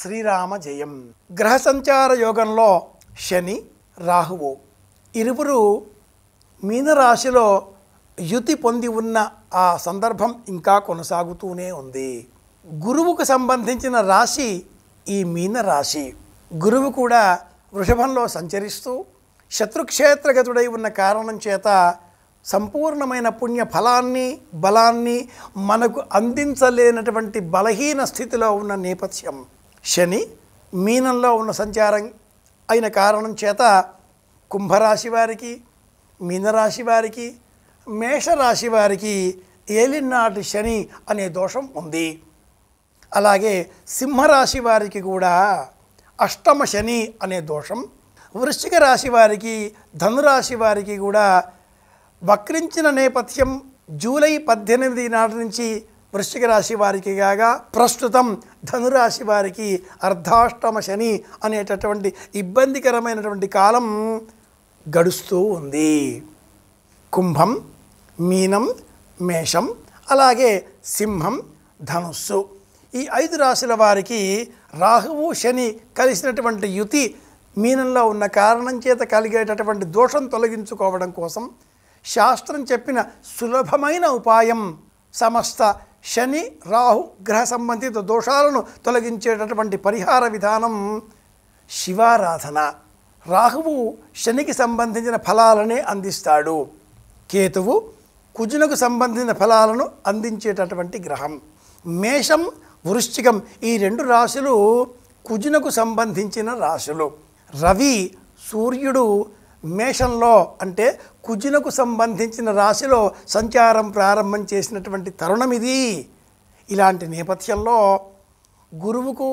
శ్రీరామ జయం. గ్రహ సంచార యోగంలో శని రాహువు ఇరువురు మీనరాశిలో యుతి పొంది ఉన్న ఆ సందర్భం ఇంకా కొనసాగుతూనే ఉంది. గురువుకు సంబంధించిన రాశి ఈ మీనరాశి. గురువు కూడా వృషభంలో సంచరిస్తూ శత్రుక్షేత్రగతుడై ఉన్న కారణం చేత సంపూర్ణమైన పుణ్య ఫలాన్ని బలాన్ని మనకు అందించలేనటువంటి బలహీన స్థితిలో ఉన్న నేపథ్యం. శని మీనంలో ఉన్న సంచారం అయిన కారణం చేత కుంభరాశి వారికి, మీనరాశి వారికి, మేషరాశి వారికి ఏలినాటి శని అనే దోషం ఉంది. అలాగే సింహరాశి వారికి కూడా అష్టమ శని అనే దోషం, వృశ్చిక రాశి వారికి, ధనురాశి వారికి కూడా వక్రించిన నేపథ్యం జూలై 18 నాటి నుంచి వృశ్చిక రాశి వారికి కాగా ప్రస్తుతం ధనురాశి వారికి అర్ధాష్టమ శని అనేటటువంటి ఇబ్బందికరమైనటువంటి కాలం గడుస్తూ ఉంది. కుంభం, మీనం, మేషం, అలాగే సింహం, ధనుస్సు ఈ 5 రాశుల వారికి రాహువు శని కలిసినటువంటి యుతి మీనంలో ఉన్న కారణం చేత కలిగేటటువంటి దోషం తొలగించుకోవడం కోసం శాస్త్రం చెప్పిన సులభమైన ఉపాయం సమస్త శని రాహు గ్రహ సంబంధిత దోషాలను తొలగించేటటువంటి పరిహార విధానం శివారాధన. రాహువు శనికి సంబంధించిన ఫలాలనే అందిస్తాడు. కేతువు కుజునకు సంబంధించిన ఫలాలను అందించేటటువంటి గ్రహం. మేషం, వృశ్చికం ఈ 2 రాశులు కుజునకు సంబంధించిన రాశులు. రవి, సూర్యుడు మేషంలో అంటే కుజునకు సంబంధించిన రాశిలో సంచారం ప్రారంభం చేసినటువంటి తరుణం ఇది. ఇలాంటి నేపథ్యంలో గురువుకు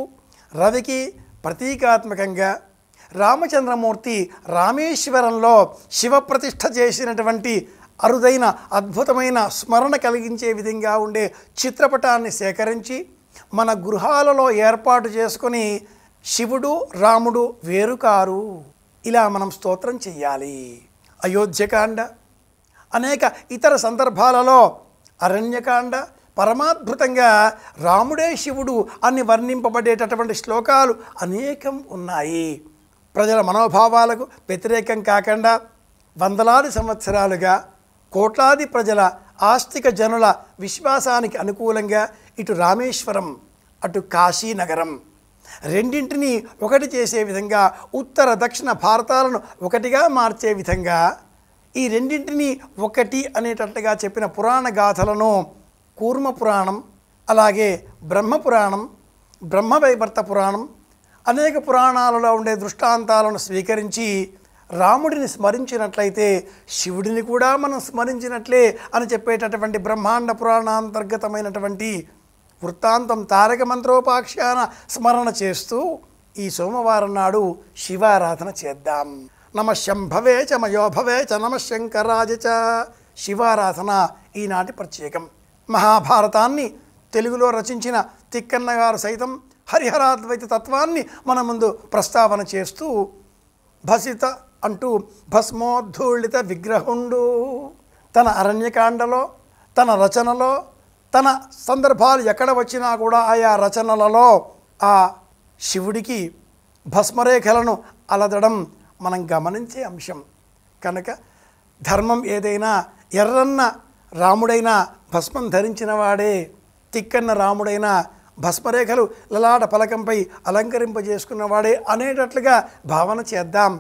రవికి ప్రతీకాత్మకంగా రామచంద్రమూర్తి రామేశ్వరంలో శివప్రతిష్ఠ చేసినటువంటి అరుదైన అద్భుతమైన స్మరణ కలిగించే విధంగా ఉండే చిత్రపటాన్ని సేకరించి మన గృహాలలో ఏర్పాటు చేసుకొని శివుడు రాముడు వేరుకారు ఇలా మనం స్తోత్రం చెయ్యాలి. అయోధ్యకాండ, అనేక ఇతర సందర్భాలలో అరణ్యకాండ, పరమాద్భుతంగా రాముడే శివుడు అని వర్ణింపబడేటటువంటి శ్లోకాలు అనేకం ఉన్నాయి. ప్రజల మనోభావాలకు వ్యతిరేకం కాకుండా వందలాది సంవత్సరాలుగా కోట్లాది ప్రజల ఆస్తిక జనుల విశ్వాసానికి అనుకూలంగా ఇటు రామేశ్వరం అటు కాశీనగరం రెండింటినీ ఒకటి చేసే విధంగా ఉత్తర దక్షిణ భారతాలను ఒకటిగా మార్చే విధంగా ఈ రెండింటినీ ఒకటి అనేటట్టుగా చెప్పిన పురాణ గాథలను కూర్మ పురాణం, అలాగే బ్రహ్మపురాణం, బ్రహ్మవైవర్త పురాణం అనేక పురాణాలలో ఉండే దృష్టాంతాలను స్వీకరించి రాముడిని స్మరించినట్లయితే శివుడిని కూడా మనం స్మరించినట్లే అని చెప్పేటటువంటి బ్రహ్మాండ పురాణాంతర్గతమైనటువంటి వృత్తాంతం తారక మంత్రోపాఖ్యాన స్మరణ చేస్తూ ఈ సోమవారం నాడు శివారాధన చేద్దాం. నమ శంభవే చ మయోభవే చ నమ శంకరాజ చ. శివారాధన ఈనాటి ప్రత్యేకం. మహాభారతాన్ని తెలుగులో రచించిన తిక్కన్న గారు సైతం హరిహరాద్వైత తత్వాన్ని మన ముందు ప్రస్తావన చేస్తూ భసిత అంటూ భస్మోద్ధూళిత విగ్రహుండు తన అరణ్యకాండలో, తన రచనలో, తన సందర్భాలు ఎక్కడ వచ్చినా కూడా ఆయా రచనలలో ఆ శివుడికి భస్మరేఖలను అలదడం మనం గమనించే అంశం. కనుక ధర్మం ఏదైనా ఎర్రన్న రాముడైనా భస్మం ధరించిన వాడే, తిక్కన్న రాముడైనా భస్మరేఖలు లలాట పలకంపై అలంకరింపజేసుకున్నవాడే అనేటట్లుగా భావన చేద్దాం.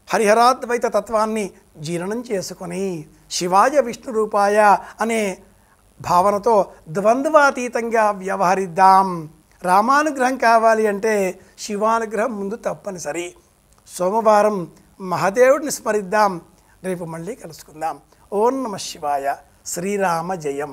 హరిహరాద్వైత తత్వాన్ని జీర్ణం చేసుకొని శివాయ విష్ణు రూపాయ అనే భావనతో ద్వంద్వాతీతంగా వ్యవహరిద్దాం. రామానుగ్రహం కావాలి అంటే శివానుగ్రహం ముందు తప్పనిసరి. సోమవారం మహాదేవుడిని స్మరిద్దాం. రేపు మళ్ళీ కలుసుకుందాం. ఓం నమః శివాయ. శ్రీరామ జయం.